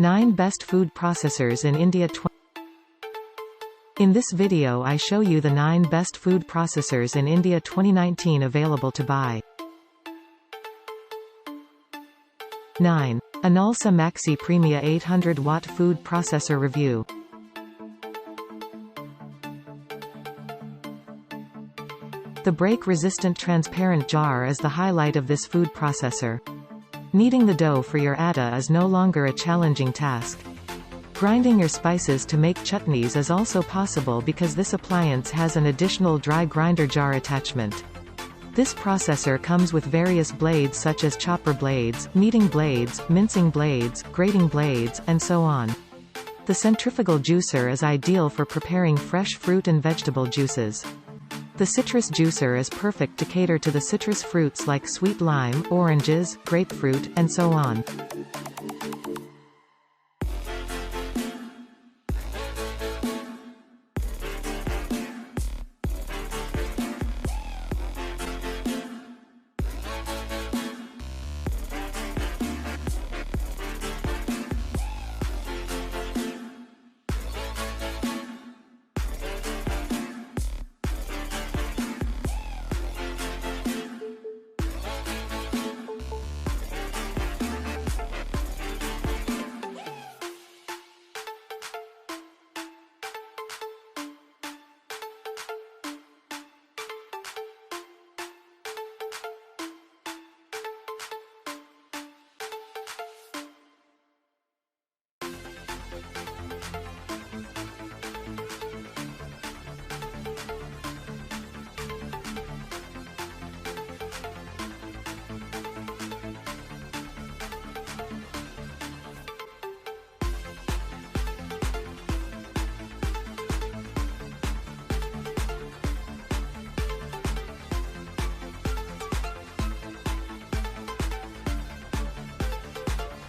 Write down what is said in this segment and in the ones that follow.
9 Best Food Processors in India. In this video I show you the 9 best food processors in India 2019 available to buy. 9. Inalsa Maxie Premia 800 Watt Food Processor Review. The break-resistant transparent jar is the highlight of this food processor. Kneading the dough for your Atta is no longer a challenging task. Grinding your spices to make chutneys is also possible because this appliance has an additional dry grinder jar attachment. This processor comes with various blades such as chopper blades, kneading blades, mincing blades, grating blades, and so on. The centrifugal juicer is ideal for preparing fresh fruit and vegetable juices. The citrus juicer is perfect to cater to the citrus fruits like sweet lime, oranges, grapefruit, and so on.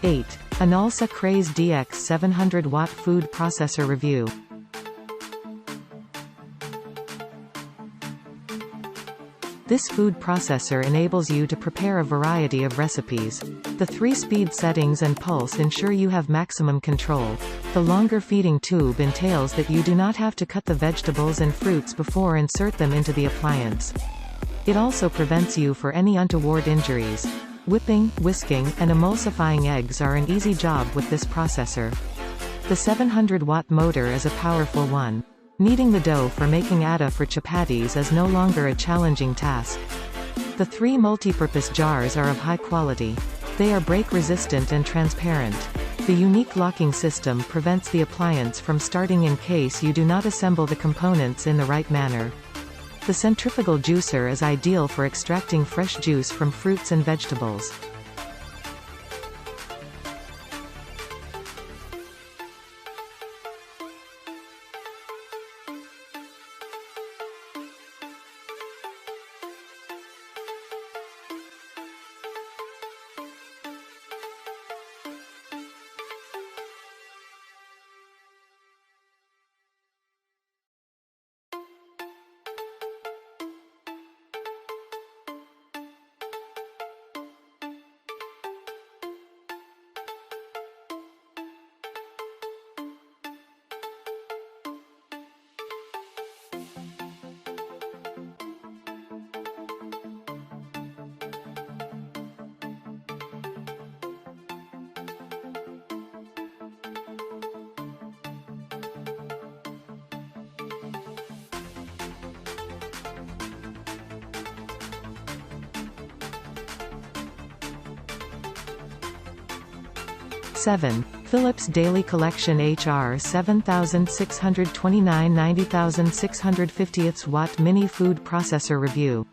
#8. Inalsa Craze DX 700 Watt Food Processor Review. This food processor enables you to prepare a variety of recipes. The 3-speed settings and pulse ensure you have maximum control. The longer feeding tube entails that you do not have to cut the vegetables and fruits before insert them into the appliance. It also prevents you for any untoward injuries. Whipping, whisking, and emulsifying eggs are an easy job with this processor. The 700-watt motor is a powerful one. Kneading the dough for making atta for chapatis is no longer a challenging task. The 3 multipurpose jars are of high quality. They are break-resistant and transparent. The unique locking system prevents the appliance from starting in case you do not assemble the components in the right manner. The centrifugal juicer is ideal for extracting fresh juice from fruits and vegetables. #7. Philips Daily Collection HR 7629 90650 Watt Mini Food Processor Review.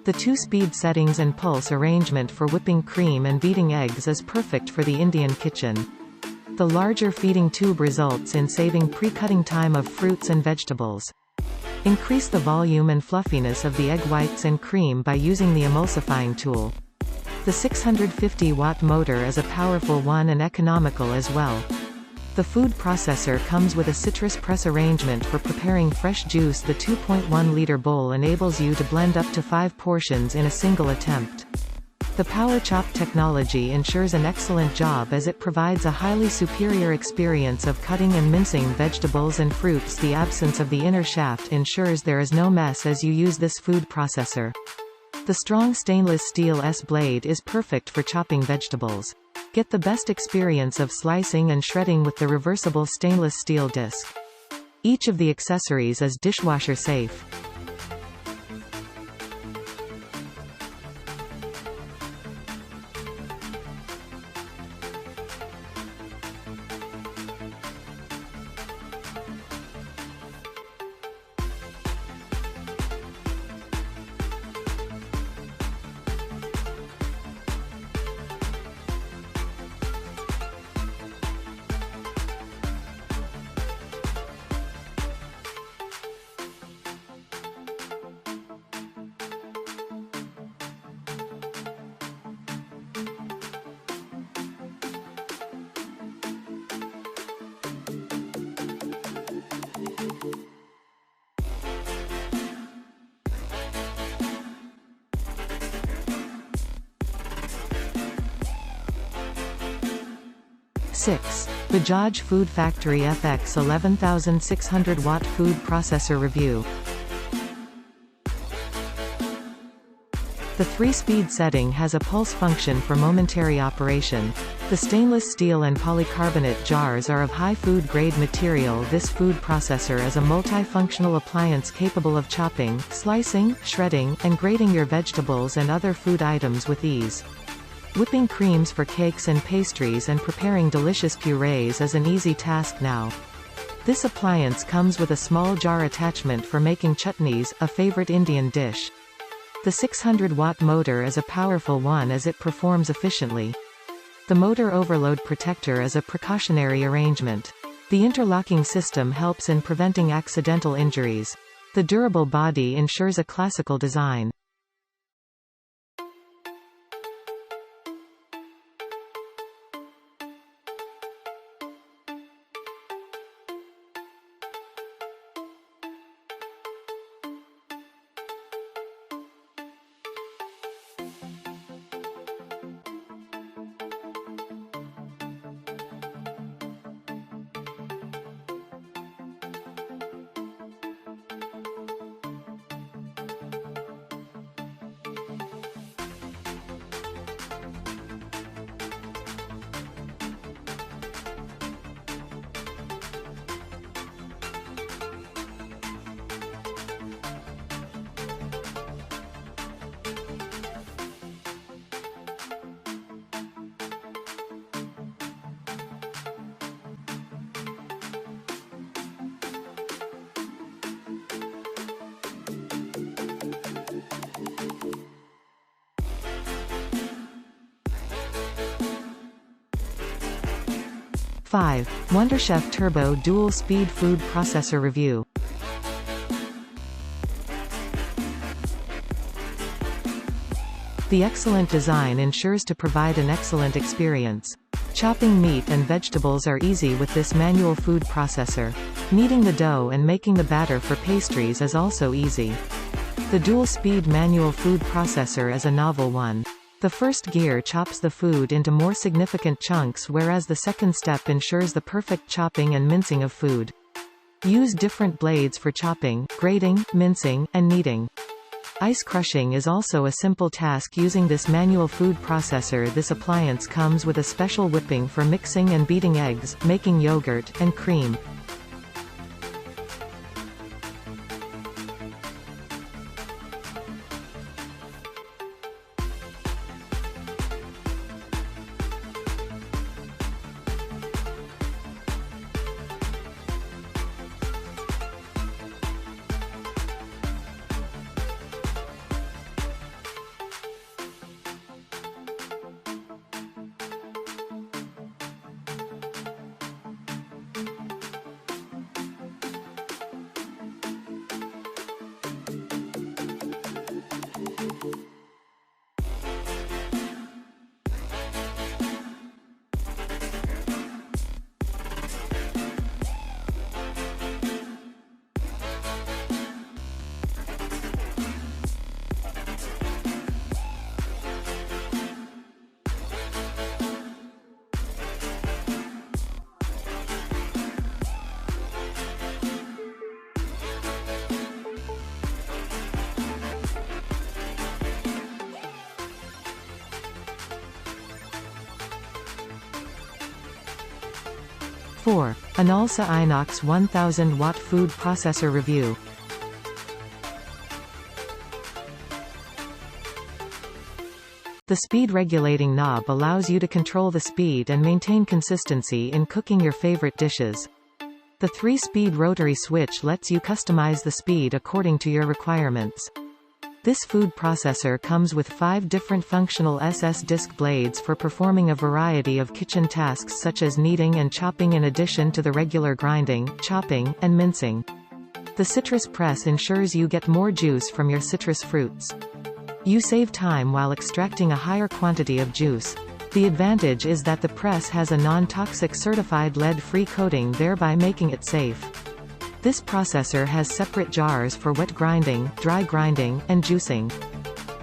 The 2-speed settings and pulse arrangement for whipping cream and beating eggs is perfect for the Indian kitchen. The larger feeding tube results in saving pre-cutting time of fruits and vegetables. Increase the volume and fluffiness of the egg whites and cream by using the emulsifying tool. The 650-watt motor is a powerful one and economical as well. The food processor comes with a citrus press arrangement for preparing fresh juice. The 2.1-liter bowl enables you to blend up to 5 portions in a single attempt. The Power Chop technology ensures an excellent job as it provides a highly superior experience of cutting and mincing vegetables and fruits. The absence of the inner shaft ensures there is no mess as you use this food processor. The strong stainless steel S-blade is perfect for chopping vegetables. Get the best experience of slicing and shredding with the reversible stainless steel disc. Each of the accessories is dishwasher safe. Bajaj Food Factory FX 11600 Watt Food Processor Review. The 3-speed setting has a pulse function for momentary operation. The stainless steel and polycarbonate jars are of high food-grade material. This food processor is a multifunctional appliance capable of chopping, slicing, shredding, and grating your vegetables and other food items with ease. Whipping creams for cakes and pastries and preparing delicious purees is an easy task now. This appliance comes with a small jar attachment for making chutneys, a favorite Indian dish. The 600-watt motor is a powerful one as it performs efficiently. The motor overload protector is a precautionary arrangement. The interlocking system helps in preventing accidental injuries. The durable body ensures a classical design. Wonderchef Turbo Dual Speed Food Processor Review. The excellent design ensures to provide an excellent experience. Chopping meat and vegetables are easy with this manual food processor. Kneading the dough and making the batter for pastries is also easy. The dual-speed manual food processor is a novel one. The first gear chops the food into more significant chunks, whereas the second step ensures the perfect chopping and mincing of food. Use different blades for chopping, grating, mincing, and kneading. Ice crushing is also a simple task using this manual food processor. This appliance comes with a special whipping for mixing and beating eggs, making yogurt, and cream. 4. Inalsa Inox 1000 watt food processor review. The speed regulating knob allows you to control the speed and maintain consistency in cooking your favorite dishes. The 3-speed rotary switch lets you customize the speed according to your requirements. This food processor comes with 5 different functional SS disc blades for performing a variety of kitchen tasks such as kneading and chopping in addition to the regular grinding, chopping, and mincing. The citrus press ensures you get more juice from your citrus fruits. You save time while extracting a higher quantity of juice. The advantage is that the press has a non-toxic certified lead-free coating, thereby making it safe. This processor has separate jars for wet grinding, dry grinding, and juicing.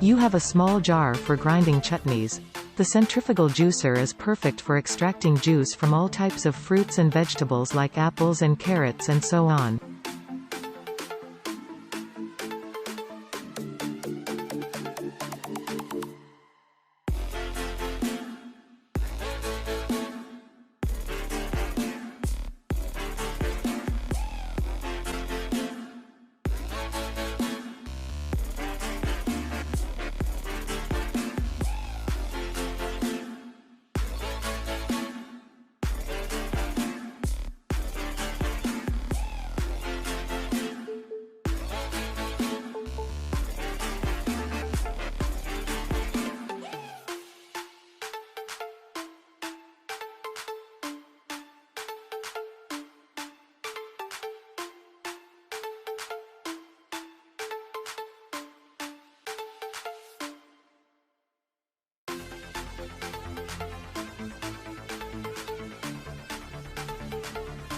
You have a small jar for grinding chutneys. The centrifugal juicer is perfect for extracting juice from all types of fruits and vegetables like apples and carrots and so on.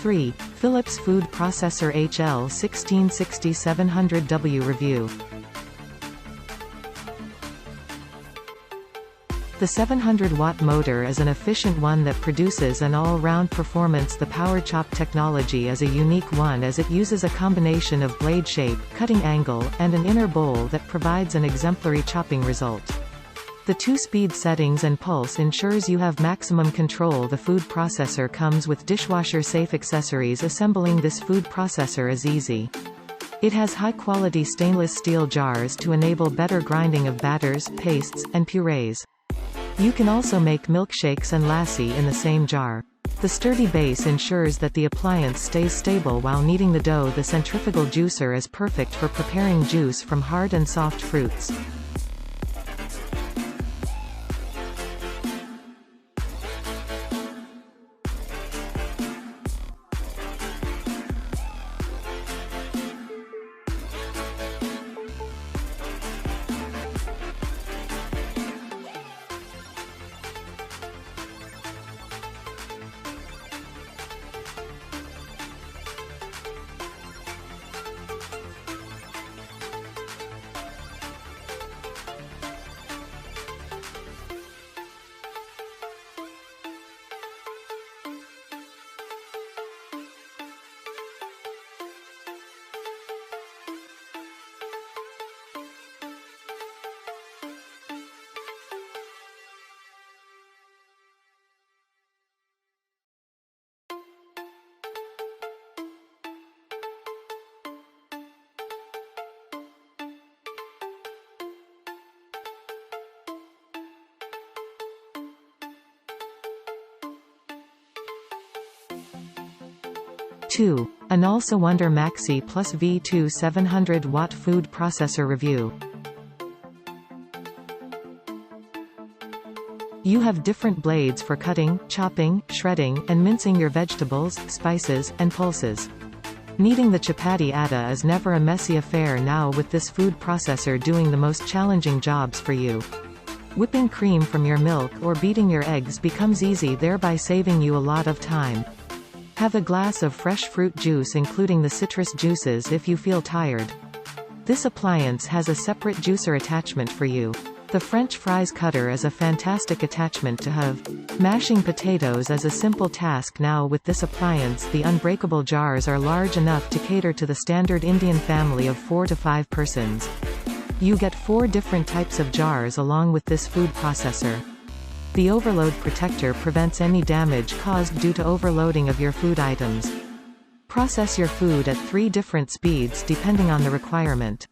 Three. Philips Food Processor HL1660700W review. The 700-watt motor is an efficient one that produces an all-round performance. The Power Chop technology is a unique one as it uses a combination of blade shape, cutting angle, and an inner bowl that provides an exemplary chopping result. The 2-speed settings and pulse ensures you have maximum control. The food processor comes with dishwasher-safe accessories. Assembling this food processor is easy. It has high-quality stainless steel jars to enable better grinding of batters, pastes, and purees. You can also make milkshakes and lassi in the same jar. The sturdy base ensures that the appliance stays stable while kneading the dough. The centrifugal juicer is perfect for preparing juice from hard and soft fruits. Two. Inalsa Wonder Maxie Plus V2 700-watt food processor review. You have different blades for cutting, chopping, shredding, and mincing your vegetables, spices, and pulses. Kneading the chapati atta is never a messy affair now with this food processor doing the most challenging jobs for you. Whipping cream from your milk or beating your eggs becomes easy, thereby saving you a lot of time. Have a glass of fresh fruit juice including the citrus juices if you feel tired. This appliance has a separate juicer attachment for you. The French fries cutter is a fantastic attachment to have. Mashing potatoes is a simple task now with this appliance. The unbreakable jars are large enough to cater to the standard Indian family of 4 to 5 persons. You get 4 different types of jars along with this food processor. The overload protector prevents any damage caused due to overloading of your food items. Process your food at 3 different speeds depending on the requirement.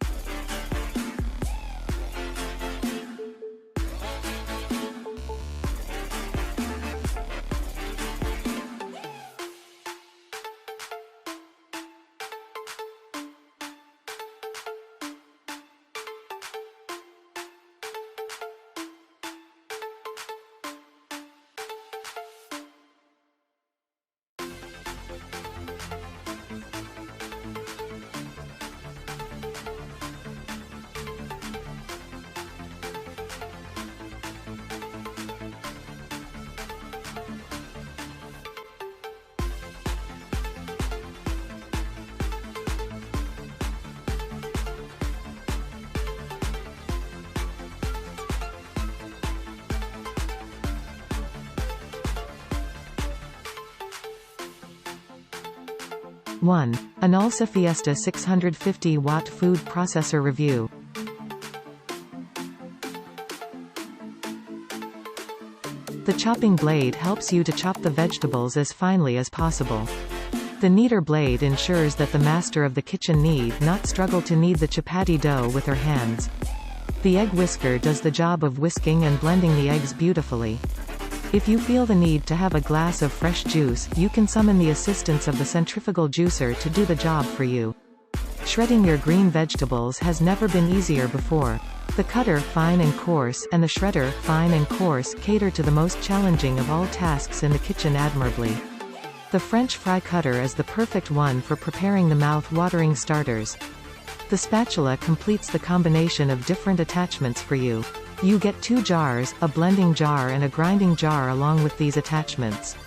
One. Inalsa Fiesta 650 watt food processor review. The chopping blade helps you to chop the vegetables as finely as possible. The kneader blade ensures that the master of the kitchen need not struggle to knead the chapati dough with her hands. The egg whisker does the job of whisking and blending the eggs beautifully. If you feel the need to have a glass of fresh juice, you can summon the assistance of the centrifugal juicer to do the job for you. Shredding your green vegetables has never been easier before. The cutter, fine and coarse, and the shredder, fine and coarse, cater to the most challenging of all tasks in the kitchen admirably. The French fry cutter is the perfect one for preparing the mouth-watering starters. The spatula completes the combination of different attachments for you. You get 2 jars, a blending jar and a grinding jar along with these attachments.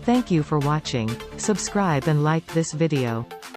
Thank you for watching. Subscribe and like this video.